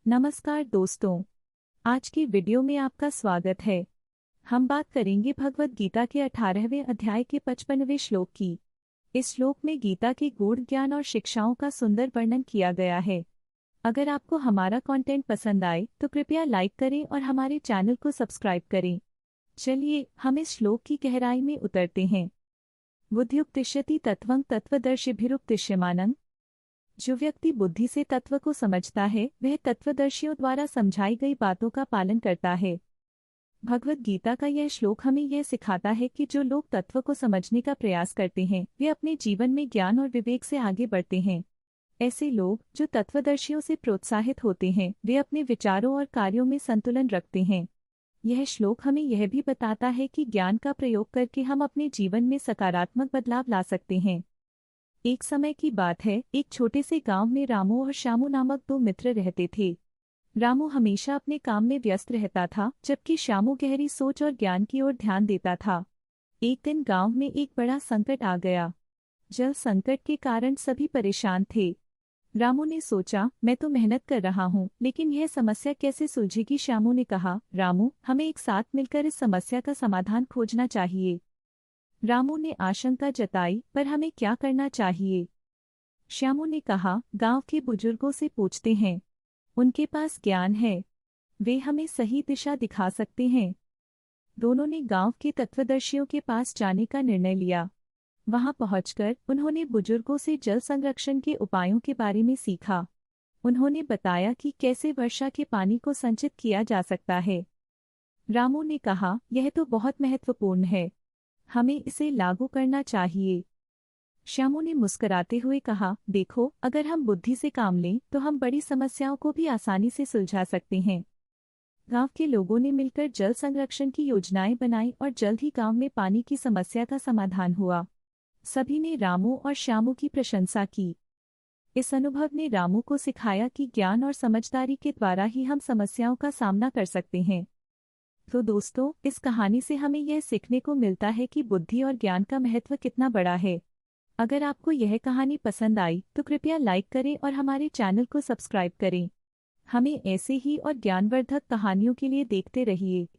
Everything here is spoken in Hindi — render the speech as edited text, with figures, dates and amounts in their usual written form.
नमस्कार दोस्तों, आज की वीडियो में आपका स्वागत है। हम बात करेंगे भगवद गीता के 18वें अध्याय के 55वें श्लोक की। इस श्लोक में गीता के गूढ़ ज्ञान और शिक्षाओं का सुंदर वर्णन किया गया है। अगर आपको हमारा कंटेंट पसंद आए तो कृपया लाइक करें और हमारे चैनल को सब्सक्राइब करें। चलिए हम इस श्लोक की गहराई में उतरते हैं। बुद्धियुक्तिष्यति तत्वं तत्वदर्शिभिरुक्तिष्यमानं। जो व्यक्ति बुद्धि से तत्व को समझता है वह तत्वदर्शियों द्वारा समझाई गई बातों का पालन करता है। भगवद गीता का यह श्लोक हमें यह सिखाता है कि जो लोग तत्व को समझने का प्रयास करते हैं वे अपने जीवन में ज्ञान और विवेक से आगे बढ़ते हैं। ऐसे लोग जो तत्वदर्शियों से प्रोत्साहित होते हैं वे अपने विचारों और कार्यों में संतुलन रखते हैं। यह श्लोक हमें यह भी बताता है कि ज्ञान का प्रयोग करके हम अपने जीवन में सकारात्मक बदलाव ला सकते हैं। एक समय की बात है, एक छोटे से गांव में रामू और श्यामू नामक दो मित्र रहते थे। रामू हमेशा अपने काम में व्यस्त रहता था, जबकि श्यामू गहरी सोच और ज्ञान की ओर ध्यान देता था। एक दिन गांव में एक बड़ा संकट आ गया। जल संकट के कारण सभी परेशान थे। रामू ने सोचा, मैं तो मेहनत कर रहा हूँ, लेकिन यह समस्या कैसे सुलझेगी। श्यामू ने कहा, रामू, हमें एक साथ मिलकर इस समस्या का समाधान खोजना चाहिए। रामू ने आशंका जताई, पर हमें क्या करना चाहिए? श्यामू ने कहा, गांव के बुजुर्गों से पूछते हैं, उनके पास ज्ञान है, वे हमें सही दिशा दिखा सकते हैं। दोनों ने गांव के तत्वदर्शियों के पास जाने का निर्णय लिया। वहां पहुंचकर उन्होंने बुजुर्गों से जल संरक्षण के उपायों के बारे में सीखा। उन्होंने बताया कि कैसे वर्षा के पानी को संचित किया जा सकता है। रामू ने कहा, यह तो बहुत महत्वपूर्ण है, हमें इसे लागू करना चाहिए। श्यामू ने मुस्कुराते हुए कहा, देखो, अगर हम बुद्धि से काम लें तो हम बड़ी समस्याओं को भी आसानी से सुलझा सकते हैं। गांव के लोगों ने मिलकर जल संरक्षण की योजनाएं बनाई और जल्द ही गांव में पानी की समस्या का समाधान हुआ। सभी ने रामू और श्यामू की प्रशंसा की। इस अनुभव ने रामू को सिखाया कि ज्ञान और समझदारी के द्वारा ही हम समस्याओं का सामना कर सकते हैं। तो दोस्तों, इस कहानी से हमें यह सीखने को मिलता है कि बुद्धि और ज्ञान का महत्व कितना बड़ा है। अगर आपको यह कहानी पसंद आई तो कृपया लाइक करें और हमारे चैनल को सब्सक्राइब करें। हमें ऐसे ही और ज्ञानवर्धक कहानियों के लिए देखते रहिए।